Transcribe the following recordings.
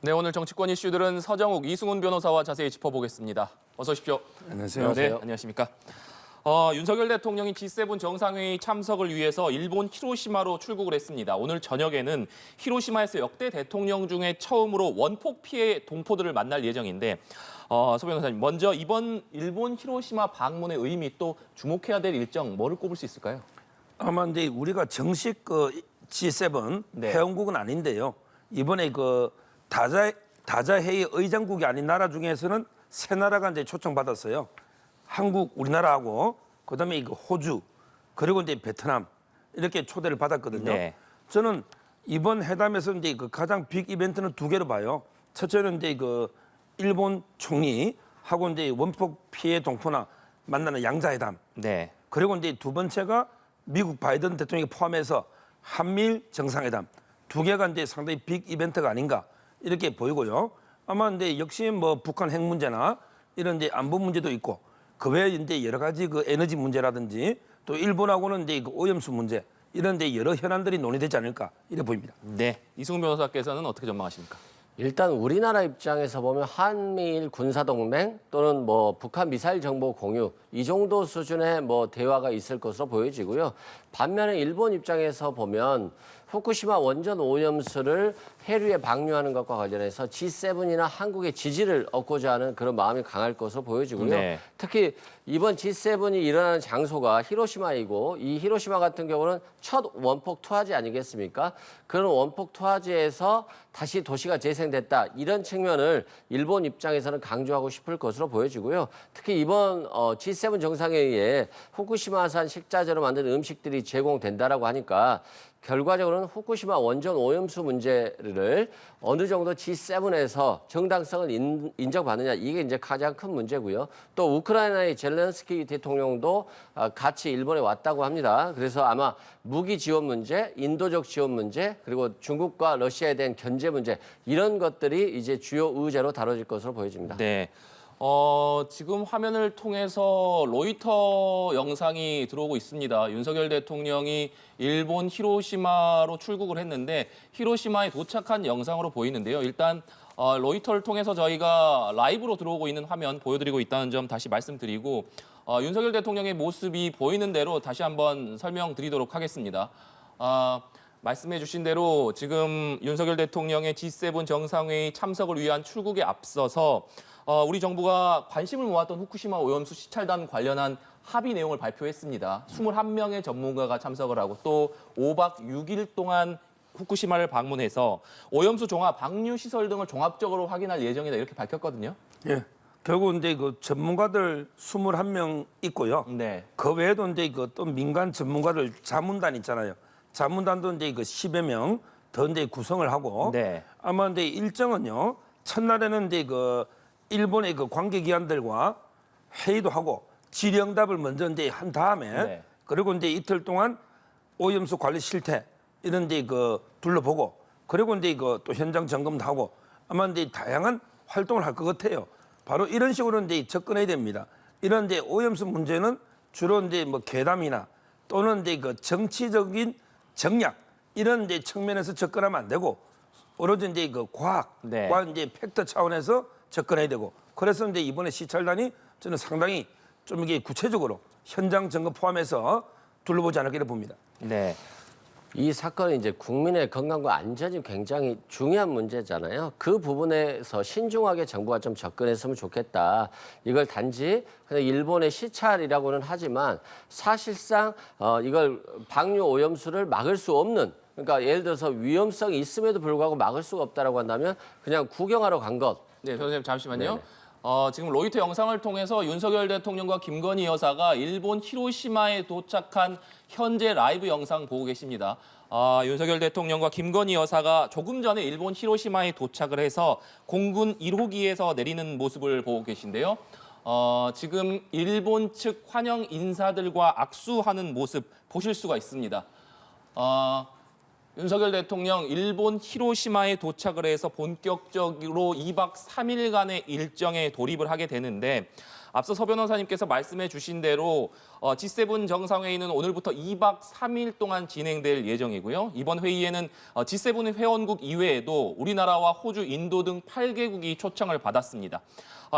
네, 오늘 정치권 이슈들은 서정욱, 이승훈 변호사와 자세히 짚어보겠습니다. 어서 오십시오. 안녕하세요. 네, 안녕하십니까. 윤석열 대통령이 G7 정상회의 참석을 위해서 일본 히로시마로 출국을 했습니다. 오늘 저녁에는 히로시마에서 역대 대통령 중에 처음으로 원폭 피해 동포들을 만날 예정인데 서 변호사님, 먼저 이번 일본 히로시마 방문의 의미 또 주목해야 될 일정 뭐를 꼽을 수 있을까요? 아마 이제 우리가 정식 G7 네. 회원국은 아닌데요. 이번에 다자 회의 의장국이 아닌 나라 중에서는 세 나라가 이제 초청받았어요. 한국, 우리나라하고 그다음에 호주 그리고 이제 베트남 이렇게 초대를 받았거든요. 네. 저는 이번 회담에서 이제 가장 빅 이벤트는 두 개로 봐요. 첫째는 이제 일본 총리하고 이제 원폭 피해 동포나 만나는 양자회담. 네. 그리고 이제 두 번째가 미국 바이든 대통령이 포함해서 한미일 정상회담 두 개가 이제 상당히 빅 이벤트가 아닌가 이렇게 보이고요. 아마 이제 역시 북한 핵 문제나 이런 이제 안보 문제도 있고 그 외에 이제 여러 가지 에너지 문제라든지 또 일본하고는 이제 오염수 문제 이런 이제 여러 현안들이 논의되지 않을까 이렇게 보입니다. 네. 이승훈 변호사께서는 어떻게 전망하십니까? 일단 우리나라 입장에서 보면 한미일 군사동맹 또는 북한 미사일 정보 공유 이 정도 수준의 대화가 있을 것으로 보여지고요. 반면에 일본 입장에서 보면 후쿠시마 원전 오염수를 해류에 방류하는 것과 관련해서 G7이나 한국의 지지를 얻고자 하는 그런 마음이 강할 것으로 보여지고요. 네. 특히 이번 G7이 일어나는 장소가 히로시마이고 이 히로시마 같은 경우는 첫 원폭 투하지 아니겠습니까? 그런 원폭 투하지에서 다시 도시가 재생됐다. 이런 측면을 일본 입장에서는 강조하고 싶을 것으로 보여지고요. 특히 이번 G7 정상회의에 후쿠시마산 식자재로 만든 음식들이 제공된다라고 하니까 결과적으로는 후쿠시마 원전 오염수 문제를 어느 정도 G7에서 정당성을 인정받느냐 이게 이제 가장 큰 문제고요. 또 우크라이나의 젤렌스키 대통령도 같이 일본에 왔다고 합니다. 그래서 아마 무기 지원 문제, 인도적 지원 문제, 그리고 중국과 러시아에 대한 견제 문제 이런 것들이 이제 주요 의제로 다뤄질 것으로 보여집니다. 네. 지금 화면을 통해서 로이터 영상이 들어오고 있습니다. 윤석열 대통령이 일본 히로시마로 출국을 했는데 히로시마에 도착한 영상으로 보이는데요. 일단 로이터를 통해서 저희가 라이브로 들어오고 있는 화면 보여드리고 있다는 점 다시 말씀드리고 윤석열 대통령의 모습이 보이는 대로 다시 한번 설명드리도록 하겠습니다. 말씀해 주신 대로 지금 윤석열 대통령의 G7 정상회의 참석을 위한 출국에 앞서서 우리 정부가 관심을 모았던 후쿠시마 오염수 시찰단 관련한 합의 내용을 발표했습니다. 21명의 전문가가 참석을 하고 또 5박 6일 동안 후쿠시마를 방문해서 오염수 종합, 방류 시설 등을 종합적으로 확인할 예정이다 이렇게 밝혔거든요. 예. 결국 이제 전문가들 21명 있고요. 네. 그 외에도 이제 또 민간 전문가들 자문단 있잖아요. 자문단도 이제 10여 명 더 이제 구성을 하고 네. 아마 이제 일정은요. 첫날에는 이제 일본의 관계기관들과 회의도 하고 질의응답을 먼저 이제 한 다음에 네. 그리고 이제 이틀 동안 오염수 관리 실태 이런 이제 둘러보고 그리고 이제 또 현장 점검도 하고 아마 이제 다양한 활동을 할 것 같아요. 바로 이런 식으로 이제 접근해야 됩니다. 이런 이제 오염수 문제는 주로 이제 괴담이나 또는 이제 정치적인 정략 이런 이제 측면에서 접근하면 안 되고 오로지 이제 과학과 네. 이제 팩트 차원에서 접근해야 되고 그래서 이제 이번에 시찰단이 저는 상당히 좀 이게 구체적으로 현장 점검 포함해서 둘러보지 않을까 이렇게 봅니다. 네. 이 사건은 이제 국민의 건강과 안전이 굉장히 중요한 문제잖아요. 그 부분에서 신중하게 정부가 좀 접근했으면 좋겠다. 이걸 단지 그냥 일본의 시찰이라고는 하지만 사실상 이걸 방류 오염수를 막을 수 없는 그러니까 예를 들어서 위험성이 있음에도 불구하고 막을 수가 없다라고 한다면 그냥 구경하러 간 것. 네, 선생님 잠시만요. 네네. 지금 로이터 영상을 통해서 윤석열 대통령과 김건희 여사가 일본 히로시마에 도착한 현재 라이브 영상 보고 계십니다. 윤석열 대통령과 김건희 여사가 조금 전에 일본 히로시마에 도착을 해서 공군 1호기에서 내리는 모습을 보고 계신데요. 지금 일본 측 환영 인사들과 악수하는 모습 보실 수가 있습니다. 윤석열 대통령 일본 히로시마에 도착을 해서 본격적으로 2박 3일간의 일정에 돌입을 하게 되는데 앞서 서 변호사님께서 말씀해 주신 대로 G7 정상회의는 오늘부터 2박 3일 동안 진행될 예정이고요. 이번 회의에는 G7 회원국 이외에도 우리나라와 호주, 인도 등 8개국이 초청을 받았습니다.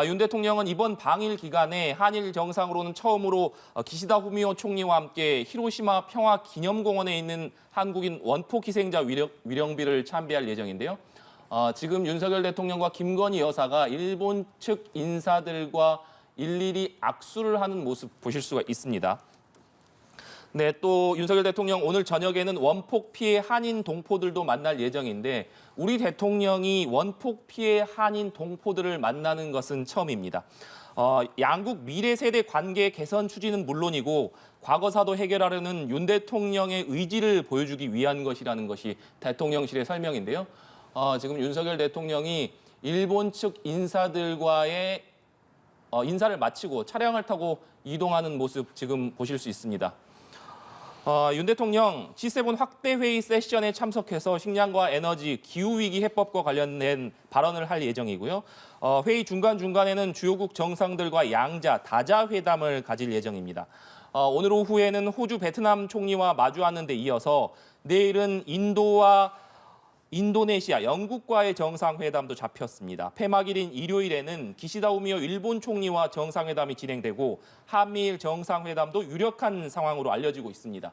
윤 대통령은 이번 방일 기간에 한일 정상으로는 처음으로 기시다 후미오 총리와 함께 히로시마 평화기념공원에 있는 한국인 원폭 희생자 위령비를 참배할 예정인데요. 지금 윤석열 대통령과 김건희 여사가 일본 측 인사들과 일일이 악수를 하는 모습 보실 수가 있습니다. 네, 또 윤석열 대통령 오늘 저녁에는 원폭 피해 한인 동포들도 만날 예정인데 우리 대통령이 원폭 피해 한인 동포들을 만나는 것은 처음입니다. 양국 미래 세대 관계 개선 추진은 물론이고 과거사도 해결하려는 윤 대통령의 의지를 보여주기 위한 것이라는 것이 대통령실의 설명인데요. 지금 윤석열 대통령이 일본 측 인사들과의 인사를 마치고 차량을 타고 이동하는 모습 지금 보실 수 있습니다. 윤 대통령 G7 확대 회의 세션에 참석해서 식량과 에너지, 기후위기 해법과 관련된 발언을 할 예정이고요. 회의 중간중간에는 주요국 정상들과 양자, 다자 회담을 가질 예정입니다. 오늘 오후에는 호주, 베트남 총리와 마주하는 데 이어서 내일은 인도와 인도네시아, 영국과의 정상회담도 잡혔습니다. 폐막일인 일요일에는 기시다 후미오 일본 총리와 정상회담이 진행되고 한미일 정상회담도 유력한 상황으로 알려지고 있습니다.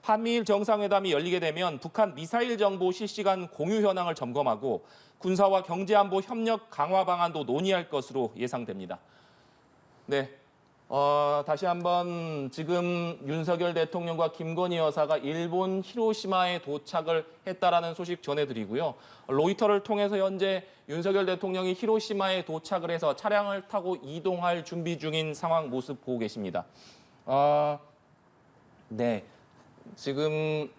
한미일 정상회담이 열리게 되면 북한 미사일 정보 실시간 공유 현황을 점검하고 군사와 경제안보 협력 강화 방안도 논의할 것으로 예상됩니다. 네. 다시 한번 지금 윤석열 대통령과 김건희 여사가 일본 히로시마에 도착을 했다라는 소식 전해드리고요. 로이터를 통해서 현재 윤석열 대통령이 히로시마에 도착을 해서 차량을 타고 이동할 준비 중인 상황 모습 보고 계십니다. 네, 지금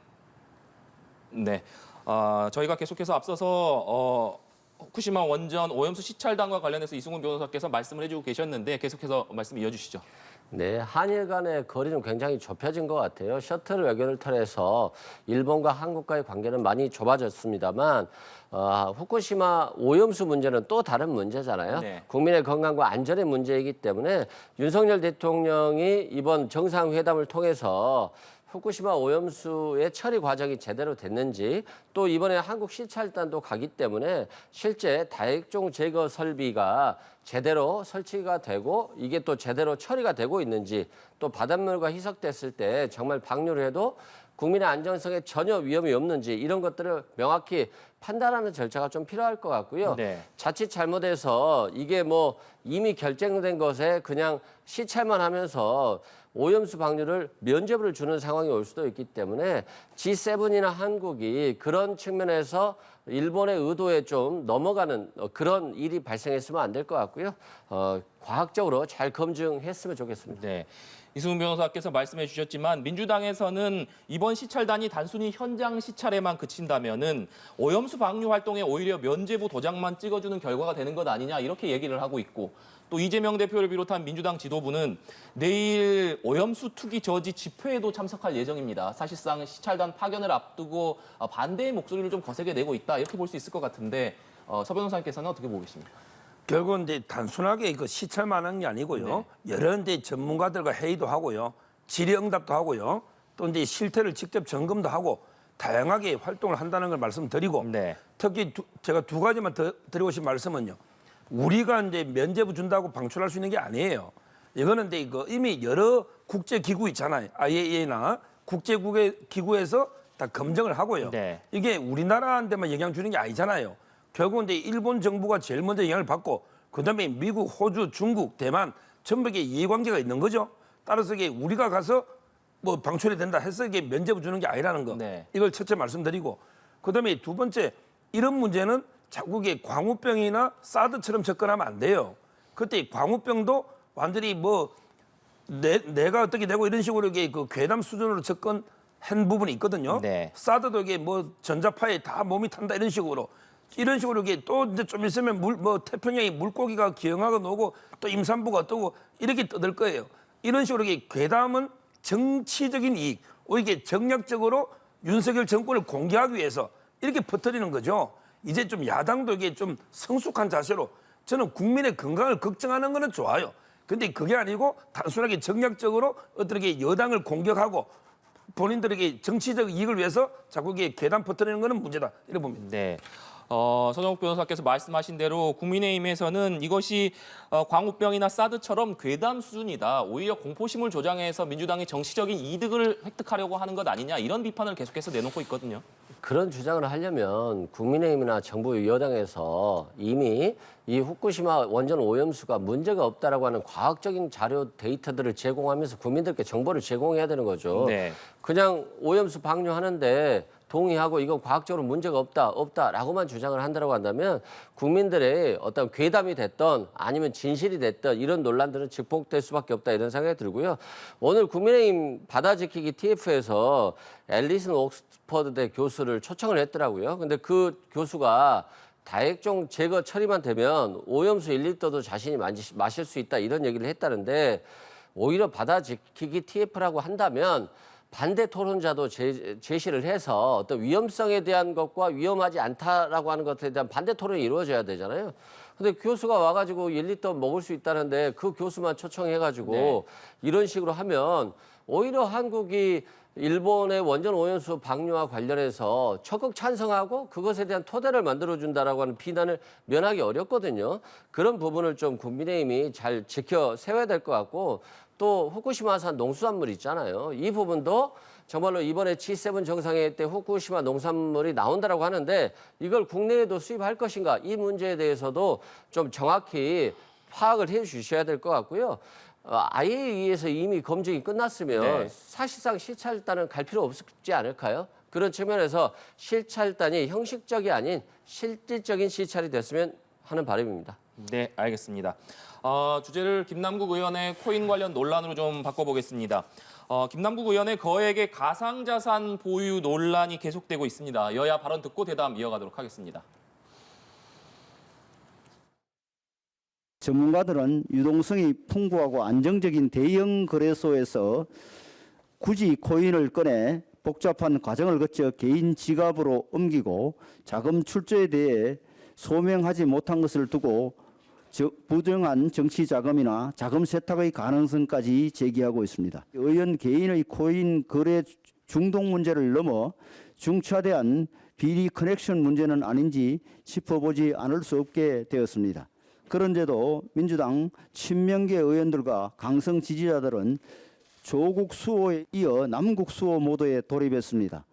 저희가 계속해서 앞서서 후쿠시마 원전 오염수 시찰단과 관련해서 이승훈 변호사께서 말씀을 해주고 계셨는데 계속해서 말씀 이어주시죠. 네, 한일 간의 거리는 굉장히 좁혀진 것 같아요. 셔틀 외교를 통해서 일본과 한국과의 관계는 많이 좁아졌습니다만 후쿠시마 오염수 문제는 또 다른 문제잖아요. 네. 국민의 건강과 안전의 문제이기 때문에 윤석열 대통령이 이번 정상회담을 통해서 후쿠시마 오염수의 처리 과정이 제대로 됐는지 또 이번에 한국 시찰단도 가기 때문에 실제 다액종 제거 설비가 제대로 설치가 되고 이게 또 제대로 처리가 되고 있는지 또 바닷물과 희석됐을 때 정말 방류를 해도 국민의 안전성에 전혀 위험이 없는지 이런 것들을 명확히 판단하는 절차가 좀 필요할 것 같고요. 네. 자칫 잘못해서 이게 뭐 이미 결정된 것에 그냥 시찰만 하면서 오염수 방류를 면죄부를 주는 상황이 올 수도 있기 때문에 G7이나 한국이 그런 측면에서 일본의 의도에 좀 넘어가는 그런 일이 발생했으면 안 될 것 같고요. 과학적으로 잘 검증했으면 좋겠습니다. 네. 이승훈 변호사께서 말씀해 주셨지만 민주당에서는 이번 시찰단이 단순히 현장 시찰에만 그친다면은 오염수 방류 활동에 오히려 면죄부 도장만 찍어주는 결과가 되는 것 아니냐 이렇게 얘기를 하고 있고 또 이재명 대표를 비롯한 민주당 지도부는 내일 오염수 투기 저지 집회에도 참석할 예정입니다. 사실상 시찰단 파견을 앞두고 반대의 목소리를 좀 거세게 내고 있다 이렇게 볼 수 있을 것 같은데 서 변호사님께서는 어떻게 보고 계십니까? 결국은 이제 단순하게 그 시찰만 한 게 아니고요. 여러 이제 전문가들과 회의도 하고요. 질의응답도 하고요. 또 이제 실태를 직접 점검도 하고 다양하게 활동을 한다는 걸 말씀드리고 네. 특히 제가 두 가지만 더 드리고 싶은 말씀은요. 우리가 이제 면죄부 준다고 방출할 수 있는 게 아니에요. 이거는 이제 이미 여러 국제 기구 있잖아요. IAEA나 국제 기구에서 다 검증을 하고요. 네. 이게 우리나라한테만 영향 주는 게 아니잖아요. 결국은 이제 일본 정부가 제일 먼저 영향을 받고 그다음에 미국, 호주, 중국, 대만 전부 이게 이해관계가 있는 거죠. 따라서 이게 우리가 가서 뭐 방출이 된다 해서 이게 면죄부 주는 게 아니라는 거. 네. 이걸 첫째 말씀드리고 그다음에 두 번째 이런 문제는 자꾸 이게 광우병이나 사드처럼 접근하면 안 돼요. 그때 광우병도 완전히 뭐 내가 어떻게 되고 이런 식으로 이게 그 괴담 수준으로 접근한 부분이 있거든요. 네. 사드도 이게 뭐 전자파에 다 몸이 탄다 이런 식으로 이게 또 이제 좀 있으면 태평양에 물고기가 기형하고 오고 또 임산부가 어떠고 이렇게 떠들 거예요. 이런 식으로 이게 괴담은 정치적인 이익, 이게 정략적으로 윤석열 정권을 공개하기 위해서 이렇게 퍼뜨리는 거죠. 이제 좀 야당도 이게 좀 성숙한 자세로 저는 국민의 건강을 걱정하는 거는 좋아요. 근데 그게 아니고 단순하게 정략적으로 어떻게 여당을 공격하고 본인들에게 정치적 이익을 위해서 자꾸 이게 괴담 퍼뜨리는 거는 문제다 이렇게 봅니다. 네. 서정욱 변호사께서 말씀하신 대로 국민의힘에서는 이것이 광우병이나 사드처럼 괴담 수준이다. 오히려 공포심을 조장해서 민주당이 정치적인 이득을 획득하려고 하는 것 아니냐 이런 비판을 계속해서 내놓고 있거든요. 그런 주장을 하려면 국민의힘이나 정부 여당에서 이미 이 후쿠시마 원전 오염수가 문제가 없다라고 하는 과학적인 자료 데이터들을 제공하면서 국민들께 정보를 제공해야 되는 거죠. 네. 그냥 오염수 방류하는데 동의하고 이건 과학적으로 문제가 없다라고만 주장을 한다고 한다면 국민들의 어떤 괴담이 됐던 아니면 진실이 됐던 이런 논란들은 증폭될 수밖에 없다 이런 생각이 들고요. 오늘 국민의힘 받아지키기 TF에서 앨리슨 옥스퍼드대 교수를 초청을 했더라고요. 근데 그 교수가 다액종 제거 처리만 되면 오염수 1리터도 자신이 마실 수 있다 이런 얘기를 했다는데 오히려 받아지키기 TF라고 한다면 반대 토론자도 제시를 해서 어떤 위험성에 대한 것과 위험하지 않다라고 하는 것에 대한 반대 토론이 이루어져야 되잖아요. 근데 교수가 와가지고 1리터 먹을 수 있다는데 그 교수만 초청해가지고 네. 이런 식으로 하면 오히려 한국이 일본의 원전 오염수 방류와 관련해서 적극 찬성하고 그것에 대한 토대를 만들어준다라고 하는 비난을 면하기 어렵거든요. 그런 부분을 좀 국민의힘이 잘 지켜 세워야 될 것 같고 또 후쿠시마산 농수산물 있잖아요. 이 부분도 정말로 이번에 G7 정상회의 때 후쿠시마 농산물이 나온다라고 하는데 이걸 국내에도 수입할 것인가 이 문제에 대해서도 좀 정확히 파악을 해 주셔야 될 것 같고요. IAEA에서 이미 검증이 끝났으면 네. 사실상 시찰단은 갈 필요 없지 않을까요? 그런 측면에서 시찰단이 형식적이 아닌 실질적인 시찰이 됐으면 하는 바람입니다. 네, 알겠습니다. 주제를 김남국 의원의 코인 관련 논란으로 좀 바꿔보겠습니다. 김남국 의원의 거액의 가상자산 보유 논란이 계속되고 있습니다. 여야 발언 듣고 대담 이어가도록 하겠습니다. 전문가들은 유동성이 풍부하고 안정적인 대형 거래소에서 굳이 코인을 꺼내 복잡한 과정을 거쳐 개인 지갑으로 옮기고 자금 출처에 대해 소명하지 못한 것을 두고 부정한 정치 자금이나 자금 세탁의 가능성까지 제기하고 있습니다. 의원 개인의 코인 거래 중독 문제를 넘어 중차대한 비리 커넥션 문제는 아닌지 짚어보지 않을 수 없게 되었습니다. 그런데도 민주당 친명계 의원들과 강성 지지자들은 조국 수호에 이어 남국 수호 모드에 돌입했습니다.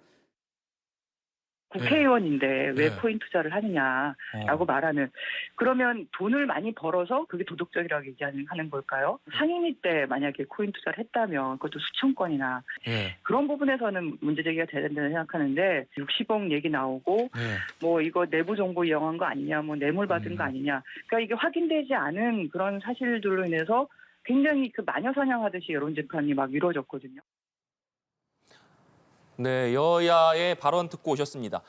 국회의원인데 왜 코인 투자를 하느냐라고 말하는, 그러면 돈을 많이 벌어서 그게 도덕적이라고 얘기하는 걸까요? 상임위 때 만약에 코인 투자를 했다면 그것도 수천 건이나 그런 부분에서는 문제 제기가 돼야 된다고 생각하는데 60억 얘기 나오고 뭐 이거 내부 정보 이용한 거 아니냐, 뭐 뇌물 받은 거 아니냐, 그러니까 이게 확인되지 않은 그런 사실들로 인해서 굉장히 그 마녀 사냥하듯이 여론 재판이 막 이루어졌거든요. 네, 여야의 발언 듣고 오셨습니다.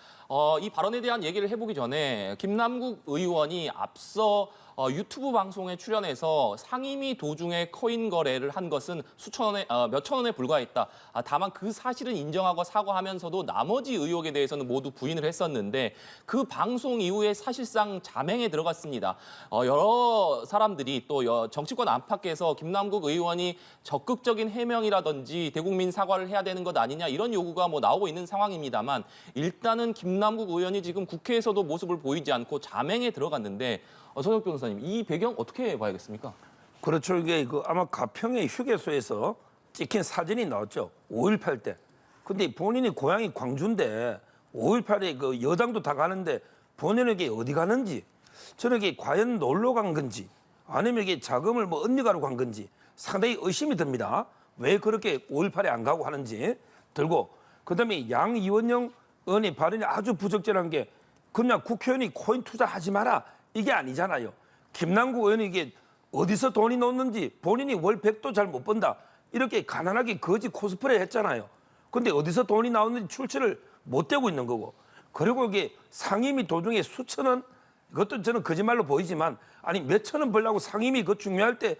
이 발언에 대한 얘기를 해보기 전에 김남국 의원이 앞서 유튜브 방송에 출연해서 상임위 도중에 코인 거래를 한 것은 몇천 원에 불과했다. 다만 그 사실은 인정하고 사과하면서도 나머지 의혹에 대해서는 모두 부인을 했었는데 그 방송 이후에 사실상 자맹에 들어갔습니다. 여러 사람들이 또 정치권 안팎에서 김남국 의원이 적극적인 해명이라든지 대국민 사과를 해야 되는 것 아니냐 이런 요구가 뭐 나오고 있는 상황입니다만 일단은 김남국 의원이 지금 국회에서도 모습을 보이지 않고 자맹에 들어갔는데 서정욱 변호사님, 이 배경 어떻게 봐야겠습니까? 그렇죠. 이게 아마 가평의 휴게소에서 찍힌 사진이 나왔죠. 5.18 때. 근데 본인이 고향이 광주인데 5.18에 그 여당도 다 가는데 본인에게 어디 가는지, 저녁에 과연 놀러 간 건지 아니면 이게 자금을 뭐 언니가로 간 건지 상당히 의심이 듭니다. 왜 그렇게 5.18에 안 가고 하는지 들고, 그다음에 양이원영 의원의 발언이 아주 부적절한 게 그냥 국회의원이 코인 투자하지 마라 이게 아니잖아요. 김남국 의원이 이게 어디서 돈이 넣었는지 본인이 월 100도 잘 못 번다 이렇게 가난하게 거지 코스프레 했잖아요. 근데 어디서 돈이 나오는지 출처를 못 대고 있는 거고, 그리고 이게 상임위 도중에 수천 원, 이것도 저는 거짓말로 보이지만 아니 몇천 원 벌려고 상임위 그 중요할 때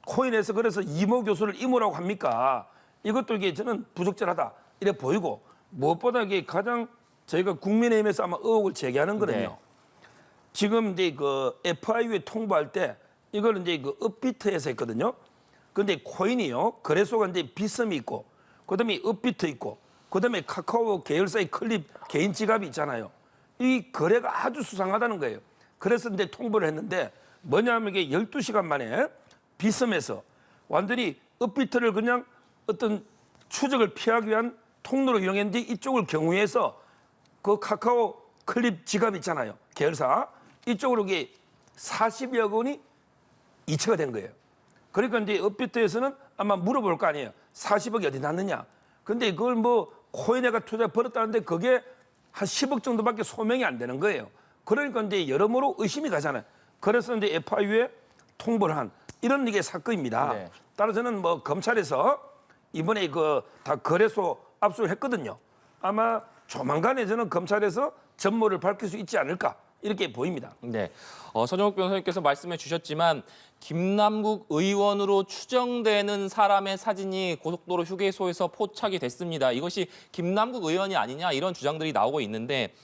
코인에서 그래서 이모 교수를 이모라고 합니까? 이것도 이게 저는 부적절하다 이래 보이고, 무엇보다 이게 가장 저희가 국민의힘에서 아마 의혹을 제기하는 거는요. 네. 지금 이제 그 FIU에 통보할 때 이걸 이제 그 업비트에서 했거든요. 근데 코인이요. 거래소가 이제 비썸이 있고, 그다음에 업비트 있고, 그다음에 카카오 계열사의 클립 개인 지갑이 있잖아요. 이 거래가 아주 수상하다는 거예요. 그래서 이제 통보를 했는데 뭐냐면 이게 12시간 만에 비썸에서 완전히 업비트를 그냥 어떤 추적을 피하기 위한 통로로 이용했는데 이쪽을 경유해서 그 카카오 클립 지갑 있잖아요. 계열사. 이쪽으로 이게 40여 원이 이체가 된 거예요. 그러니까 이제 업비트에서는 아마 물어볼 거 아니에요. 40억이 어디 났느냐. 근데 그걸 뭐 코인에가 투자 벌었다는데 그게 한 10억 정도밖에 소명이 안 되는 거예요. 그러니까 이제 여러모로 의심이 가잖아요. 그래서 이제 FIU에 통보를 한 이런 이게 사건입니다. 네. 따라서는 뭐 검찰에서 이번에 그 다 거래소 압수를 했거든요. 아마 조만간에 저는 검찰에서 전모를 밝힐 수 있지 않을까 이렇게 보입니다. 네, 서정욱 변호사님께서 말씀해 주셨지만 김남국 의원으로 추정되는 사람의 사진이 고속도로 휴게소에서 포착이 됐습니다. 이것이 김남국 의원이 아니냐 이런 주장들이 나오고 있는데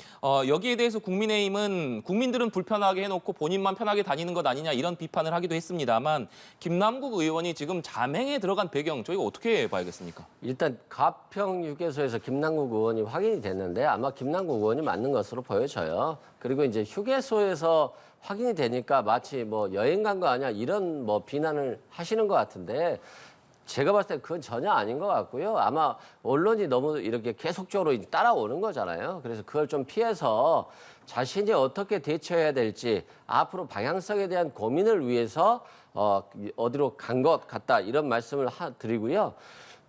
여기에 대해서 국민의힘은 국민들은 불편하게 해놓고 본인만 편하게 다니는 것 아니냐 이런 비판을 하기도 했습니다만 김남국 의원이 지금 자맹에 들어간 배경 저희가 어떻게 봐야겠습니까? 일단 가평 휴게소에서 김남국 의원이 확인이 됐는데 아마 김남국 의원이 맞는 것으로 보여져요. 그리고 이제 휴게소에서 확인이 되니까 마치 뭐 여행 간 거 아니야 이런 뭐 비난을 하시는 것 같은데 제가 봤을 때 그건 전혀 아닌 것 같고요. 아마 언론이 너무 이렇게 계속적으로 따라오는 거잖아요. 그래서 그걸 좀 피해서 자신이 어떻게 대처해야 될지 앞으로 방향성에 대한 고민을 위해서 어디로 간 것 같다 이런 말씀을 드리고요.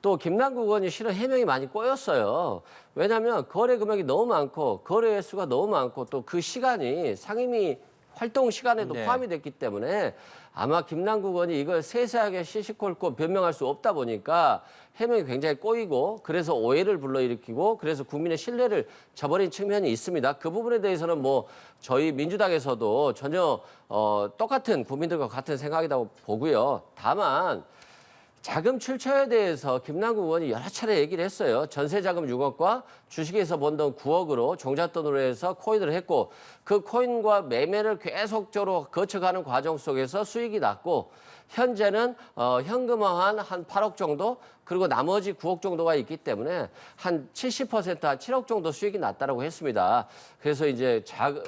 또 김남국 의원이 실은 해명이 많이 꼬였어요. 왜냐하면 거래 금액이 너무 많고 거래 횟수가 너무 많고 또 그 시간이 상임위 활동 시간에도 네. 포함이 됐기 때문에 아마 김남국 의원이 이걸 세세하게 시시콜콜 변명할 수 없다 보니까 해명이 굉장히 꼬이고 그래서 오해를 불러일으키고 그래서 국민의 신뢰를 저버린 측면이 있습니다. 그 부분에 대해서는 뭐 저희 민주당에서도 전혀 똑같은 국민들과 같은 생각이라고 보고요. 다만 자금 출처에 대해서 김남국 의원이 여러 차례 얘기를 했어요. 전세 자금 6억과 주식에서 번 돈 9억으로 종잣돈으로 해서 코인을 했고 그 코인과 매매를 계속적으로 거쳐가는 과정 속에서 수익이 났고 현재는 현금화한 한 8억 정도 그리고 나머지 9억 정도가 있기 때문에 한 70%, 한 7억 정도 수익이 났다라고 했습니다. 그래서 이제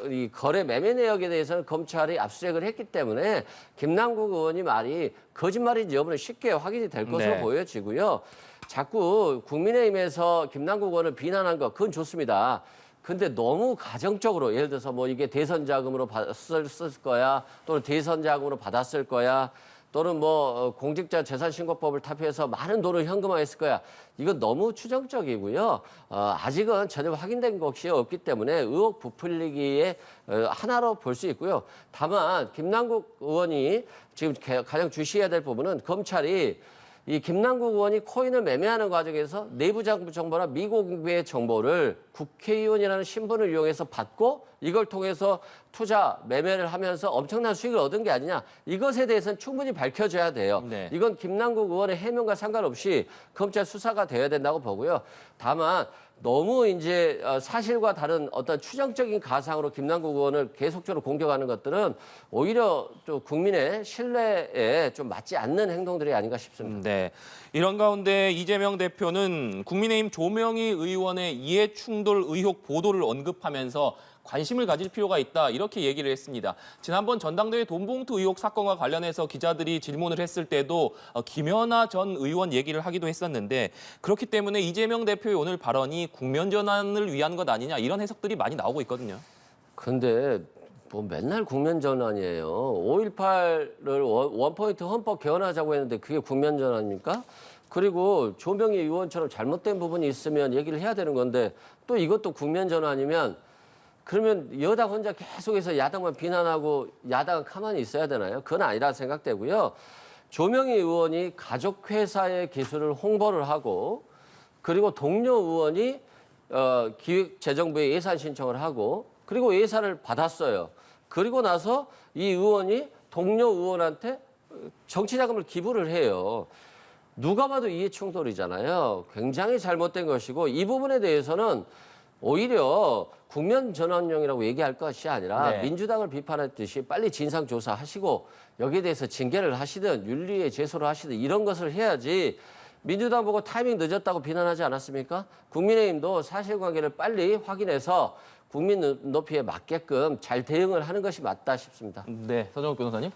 이 거래 매매 내역에 대해서는 검찰이 압수수색을 했기 때문에 김남국 의원이 말이 거짓말인지 여부는 쉽게 확인이 될 것으로 네. 보여지고요. 자꾸 국민의힘에서 김남국 의원을 비난한 거 그건 좋습니다. 근데 너무 가정적으로 예를 들어서 뭐 이게 대선 자금으로 쓸 거야 또는 대선 자금으로 받았을 거야 또는 뭐 공직자 재산신고법을 탑의해서 많은 돈을 현금화했을 거야. 이건 너무 추정적이고요. 아직은 전혀 확인된 것이 없기 때문에 의혹 부풀리기에 하나로 볼 수 있고요. 다만 김남국 의원이 지금 가장 주시해야 될 부분은 검찰이 이 김남국 의원이 코인을 매매하는 과정에서 내부 정보나 미공개의 정보를 국회의원이라는 신분을 이용해서 받고 이걸 통해서 투자, 매매를 하면서 엄청난 수익을 얻은 게 아니냐. 이것에 대해서는 충분히 밝혀져야 돼요. 네. 이건 김남국 의원의 해명과 상관없이 검찰 수사가 돼야 된다고 보고요. 다만 너무 이제 사실과 다른 어떤 추정적인 가상으로 김남국 의원을 계속적으로 공격하는 것들은 오히려 또 국민의 신뢰에 좀 맞지 않는 행동들이 아닌가 싶습니다. 네. 이런 가운데 이재명 대표는 국민의힘 조명희 의원의 이해충돌 의혹 보도를 언급하면서 관심을 가질 필요가 있다 이렇게 얘기를 했습니다. 지난번 전당대회 돈봉투 의혹 사건과 관련해서 기자들이 질문을 했을 때도 김연아 전 의원 얘기를 하기도 했었는데 그렇기 때문에 이재명 대표의 오늘 발언이 국면 전환을 위한 것 아니냐 이런 해석들이 많이 나오고 있거든요. 그런데 뭐 맨날 국면 전환이에요. 5.18을 원포인트 헌법 개헌하자고 했는데 그게 국면 전환입니까? 그리고 조명희 의원처럼 잘못된 부분이 있으면 얘기를 해야 되는 건데 또 이것도 국면 전환이면 그러면 여당 혼자 계속해서 야당만 비난하고 야당은 가만히 있어야 되나요? 그건 아니라 생각되고요. 조명희 의원이 가족회사의 기술을 홍보를 하고 그리고 동료 의원이 기획재정부에 예산 신청을 하고 그리고 예산을 받았어요. 그리고 나서 이 의원이 동료 의원한테 정치자금을 기부를 해요. 누가 봐도 이해충돌이잖아요. 굉장히 잘못된 것이고 이 부분에 대해서는 오히려 국면 전환용이라고 얘기할 것이 아니라 네. 민주당을 비판했듯이 빨리 진상조사하시고 여기에 대해서 징계를 하시든 윤리에 제소를 하시든 이런 것을 해야지 민주당 보고 타이밍 늦었다고 비난하지 않았습니까? 국민의힘도 사실관계를 빨리 확인해서 국민 눈높이에 맞게끔 잘 대응을 하는 것이 맞다 싶습니다. 네, 서정욱 변호사님.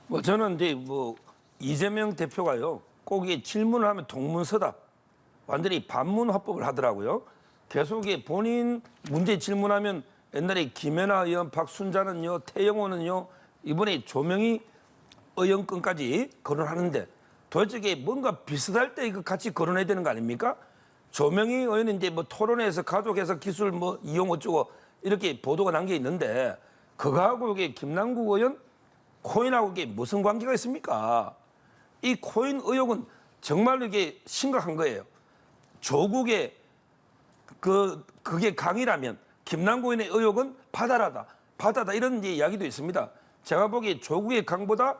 뭐 저는 이제 뭐 이재명 대표가요 꼭 이 질문을 하면 동문서답 완전히 반문 화법을 하더라고요. 계속 이 본인 문제 질문하면 옛날에 김연아 의원, 박순자는요, 태영호는요 이번에 조명희 의원권까지 거론하는데 도대체 이게 뭔가 비슷할 때 이거 같이 거론해야 되는 거 아닙니까? 조명희 의원은 이제 뭐 토론회에서 가족해서 기술 뭐 이용 어쩌고 이렇게 보도가 난 게 있는데 그거하고 이게 김남국 의원 코인하고 이게 무슨 관계가 있습니까? 이 코인 의혹은 정말 이게 심각한 거예요. 조국의 그게 강이라면 김남국 의원의 의혹은 바다다 이런 이제 이야기도 있습니다. 제가 보기에 조국의 강보다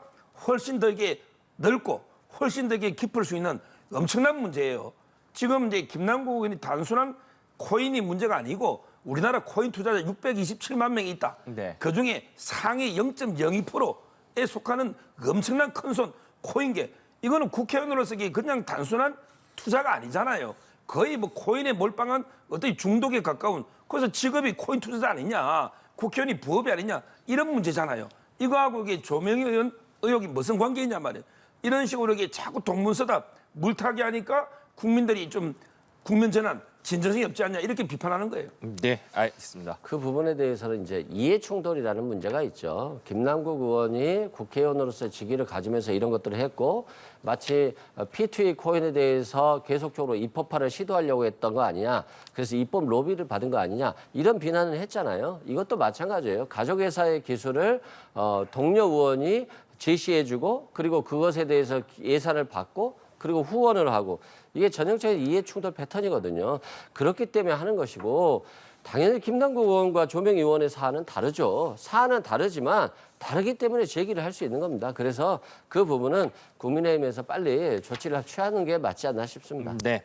훨씬 더 이게 넓고 훨씬 더 이게 깊을 수 있는 엄청난 문제예요. 지금 이제 김남국 의원이 단순한 코인이 문제가 아니고 우리나라 코인 투자자 627만 명이 있다. 네. 그중에 상위 0.02%에 속하는 엄청난 큰손 코인계. 이거는 국회의원으로서 이게 그냥 단순한 투자가 아니잖아요. 거의 뭐 코인에 몰빵한 어떤 중독에 가까운 그래서 직업이 코인 투자자 아니냐. 국회의원이 부업이 아니냐. 이런 문제잖아요. 이거하고 이게 조명희 의원 의혹이 무슨 관계있냐 말이에요. 이런 식으로 이게 자꾸 동문서답 물타기 하니까 국민들이 좀 국면 전환 진정성이 없지 않냐 이렇게 비판하는 거예요. 네, 알겠습니다. 그 부분에 대해서는 이제 이해 충돌이라는 문제가 있죠. 김남국 의원이 국회의원으로서 직위를 가지면서 이런 것들을 했고 마치 P2E 코인에 대해서 계속적으로 입법화를 시도하려고 했던 거 아니냐. 그래서 입법 로비를 받은 거 아니냐. 이런 비난을 했잖아요. 이것도 마찬가지예요. 가족회사의 기술을 동료 의원이 제시해주고 그리고 그것에 대해서 예산을 받고 그리고 후원을 하고 이게 전형적인 이해 충돌 패턴이거든요. 그렇기 때문에 하는 것이고 당연히 김남국 의원과 조명희 의원의 사안은 다르죠. 사안은 다르지만 다르기 때문에 제기를 할 수 있는 겁니다. 그래서 그 부분은 국민의힘에서 빨리 조치를 취하는 게 맞지 않나 싶습니다. 네.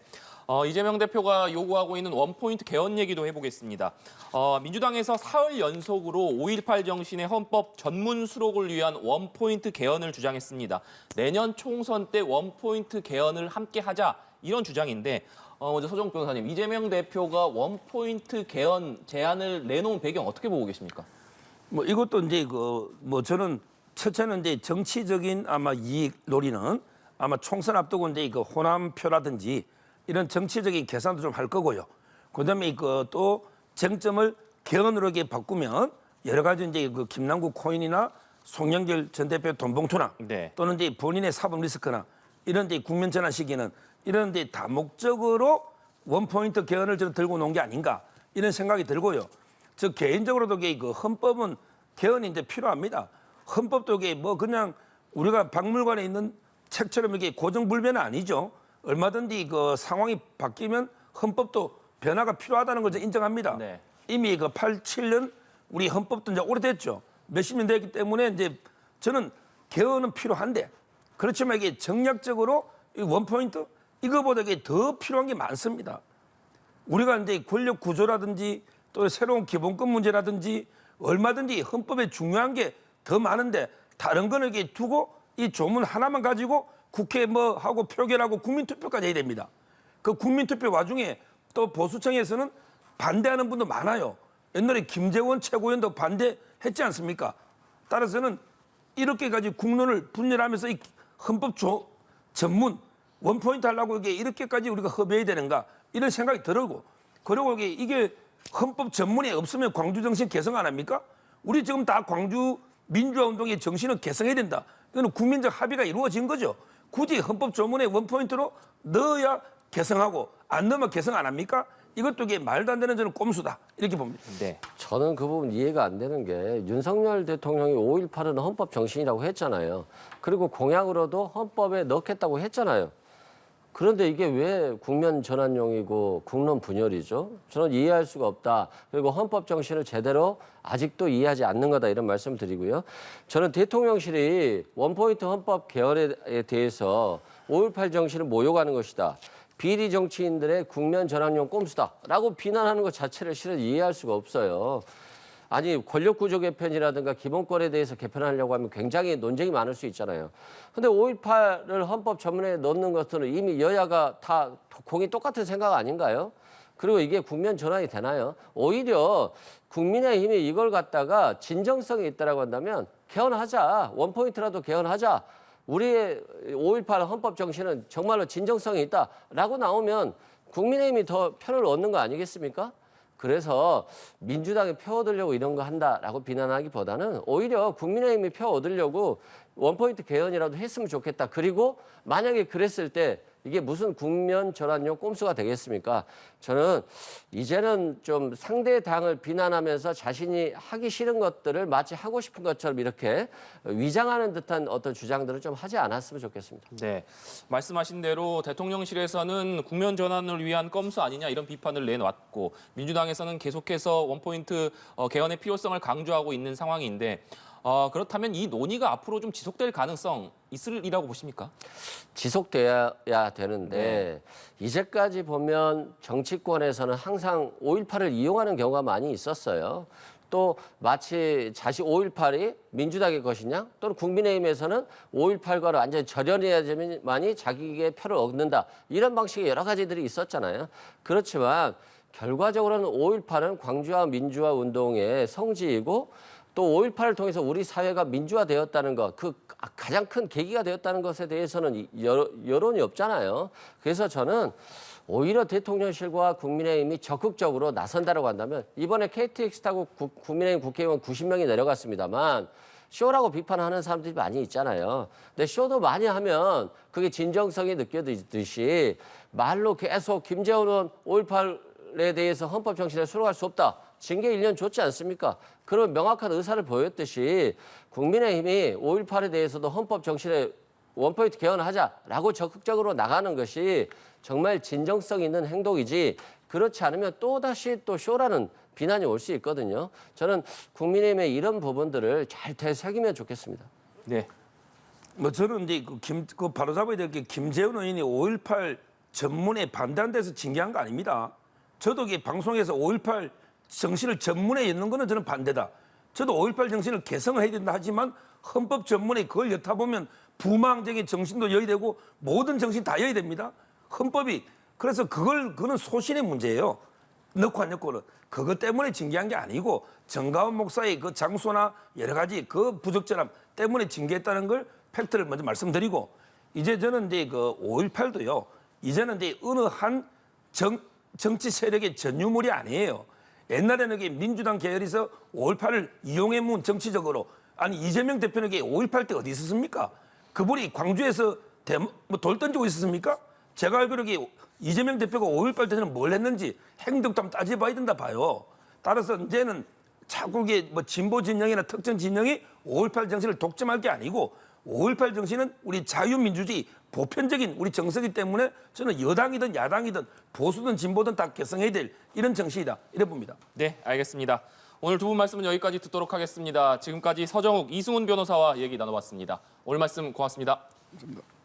이재명 대표가 요구하고 있는 원포인트 개헌 얘기도 해보겠습니다. 민주당에서 사흘 연속으로 5.18 정신의 헌법 전문 수록을 위한 원포인트 개헌을 주장했습니다. 내년 총선 때 원포인트 개헌을 함께 하자 이런 주장인데 먼저 서정욱 변호사님, 이재명 대표가 원포인트 개헌 제안을 내놓은 배경 어떻게 보고 계십니까? 뭐 이것도 이제 뭐 저는 첫째는 이제 정치적인 아마 이익 논리는 아마 총선 앞두고 이제 그 호남표라든지 이런 정치적인 계산도 좀 할 거고요. 그다음에 또 쟁점을 개헌으로 이렇게 바꾸면 여러 가지 이제 그 김남국 코인이나 송영길 전 대표 돈봉투나 네. 또는 이제 본인의 사법 리스크나 이런 데 국면 전환 시기는 이런 데 다목적으로 원포인트 개헌을 좀 들고 놓은 게 아닌가 이런 생각이 들고요. 저 개인적으로도 그 헌법은 개헌이 이제 필요합니다. 헌법도 이게 뭐 그냥 우리가 박물관에 있는 책처럼 이게 고정불변은 아니죠. 얼마든지 그 상황이 바뀌면 헌법도 변화가 필요하다는 걸 인정합니다. 네. 이미 그 87년 우리 헌법도 이제 오래됐죠. 몇십 년 됐기 때문에 이제 저는 개헌은 필요한데 그렇지만 이게 정략적으로 이 원포인트 이거보다 이게 더 필요한 게 많습니다. 우리가 이제 권력 구조라든지 또 새로운 기본권 문제라든지 얼마든지 헌법에 중요한 게 더 많은데 다른 거는 이렇게 두고 이 조문 하나만 가지고 국회 뭐 하고 표결하고 국민투표까지 해야 됩니다. 그 국민투표 와중에 또 보수층에서는 반대하는 분도 많아요. 옛날에 김재원 최고위원도 반대했지 않습니까? 따라서는 이렇게 가지고 국론을 분열하면서 이 헌법 전문 원포인트 하려고 이렇게까지 우리가 협의해야 되는가 이런 생각이 들고 그리고 이게 헌법 전문이 없으면 광주 정신 개성 안 합니까? 우리 지금 다 광주 민주화 운동의 정신을 개성해야 된다. 이거는 국민적 합의가 이루어진 거죠. 굳이 헌법 조문에 원포인트로 넣어야 개성하고 안 넣으면 개성 안 합니까? 이것도 이게 말도 안 되는 저는 꼼수다. 이렇게 봅니다. 네. 저는 그 부분 이해가 안 되는 게 윤석열 대통령이 5.18은 헌법 정신이라고 했잖아요. 그리고 공약으로도 헌법에 넣겠다고 했잖아요. 그런데 이게 왜 국면 전환용이고 국론 분열이죠? 저는 이해할 수가 없다. 그리고 헌법 정신을 제대로 아직도 이해하지 않는 거다 이런 말씀 드리고요. 저는 대통령실이 원포인트 헌법 개헌에 대해서 5.18 정신을 모욕하는 것이다. 비리 정치인들의 국면 전환용 꼼수다라고 비난하는 것 자체를 실은 이해할 수가 없어요. 아니 권력 구조 개편이라든가 기본권에 대해서 개편하려고 하면 굉장히 논쟁이 많을 수 있잖아요. 근데 5.18을 헌법 전문에 넣는 것들은 이미 여야가 다 공이 똑같은 생각 아닌가요? 그리고 이게 국면 전환이 되나요? 오히려 국민의힘이 이걸 갖다가 진정성이 있다라고 한다면 개헌하자. 원포인트라도 개헌하자. 우리의 5.18 헌법 정신은 정말로 진정성이 있다라고 나오면 국민의힘이 더 표를 얻는 거 아니겠습니까? 그래서 민주당이 표 얻으려고 이런 거 한다라고 비난하기보다는 오히려 국민의힘이 표 얻으려고 원포인트 개헌이라도 했으면 좋겠다. 그리고 만약에 그랬을 때 이게 무슨 국면 전환용 꼼수가 되겠습니까? 저는 이제는 좀 상대 당을 비난하면서 자신이 하기 싫은 것들을 마치 하고 싶은 것처럼 이렇게 위장하는 듯한 어떤 주장들을 좀 하지 않았으면 좋겠습니다. 네, 말씀하신 대로 대통령실에서는 국면 전환을 위한 꼼수 아니냐 이런 비판을 내놨고 민주당에서는 계속해서 원포인트 개헌의 필요성을 강조하고 있는 상황인데 그렇다면 이 논의가 앞으로 좀 지속될 가능성 있으리라고 보십니까? 지속돼야 되는데 이제까지 보면 정치권에서는 항상 5.18을 이용하는 경우가 많이 있었어요. 또 마치 5.18이 민주당의 것이냐 또는 국민의힘에서는 5.18과를 완전히 절연해야지만이 자기에게 표를 얻는다. 이런 방식의 여러 가지들이 있었잖아요. 그렇지만 결과적으로는 5.18은 광주와 민주화 운동의 성지이고 또 5.18을 통해서 우리 사회가 민주화되었다는 것, 그 가장 큰 계기가 되었다는 것에 대해서는 여론이 없잖아요. 그래서 저는 오히려 대통령실과 국민의힘이 적극적으로 나선다라고 한다면 이번에 KTX 타고 국민의힘 국회의원 90명이 내려갔습니다만 쇼라고 비판하는 사람들이 많이 있잖아요. 근데 쇼도 많이 하면 그게 진정성이 느껴지듯이 말로 계속 김재원 의원 5.18에 대해서 헌법 정신에 수록할 수 없다. 징계 1년 줬지 않습니까? 그런 명확한 의사를 보였듯이 국민의힘이 5.18에 대해서도 헌법 정신에 원포인트 개헌하자라고 적극적으로 나가는 것이 정말 진정성 있는 행동이지 그렇지 않으면 또다시 또 쇼라는 비난이 올 수 있거든요. 저는 국민의힘의 이런 부분들을 잘 되새기면 좋겠습니다. 네. 뭐 저는 이제 그 바로 잡아야 될 게 김재원 의원이 5.18 전문에 반대한 데서 징계한 거 아닙니다. 저도 이게 방송에서 5.18 정신을 전문에 엮는 거는 저는 반대다. 저도 5.18 정신을 개성을 해야 된다 하지만 헌법 전문에 그걸 엮다 보면 부망적인 정신도 여야 되고 모든 정신 다 여야 됩니다. 헌법이 그래서 그거는 소신의 문제예요. 넣고 안 넣고는 그것 때문에 징계한 게 아니고 정가원 목사의 그 장소나 여러 가지 그 부적절함 때문에 징계했다는 걸 팩트를 먼저 말씀드리고 이제 저는 이제 그 5.18도요. 이제는 이제 어느 한 정치 세력의 전유물이 아니에요. 옛날에는 민주당 계열에서 5.18을 이용해 문 정치적으로 아니 이재명 대표는 5.18 때 어디 있었습니까? 그분이 광주에서 돌 던지고 있었습니까? 제가 알기로 이재명 대표가 5.18 때는 뭘 했는지 행동도 한번 따져봐야 된다 봐요. 따라서 이제는 자꾸 뭐 진보 진영이나 특정 진영이 5.18 정신을 독점할 게 아니고 5.18 정신은 우리 자유민주주의 보편적인 우리 정서이기 때문에 저는 여당이든 야당이든 보수든 진보든 다 개성해야 될 이런 정신이다 이래 봅니다. 네, 알겠습니다. 오늘 두 분 말씀은 여기까지 듣도록 하겠습니다. 지금까지 서정욱, 이승훈 변호사와 얘기 나눠봤습니다. 오늘 말씀 고맙습니다. 감사합니다.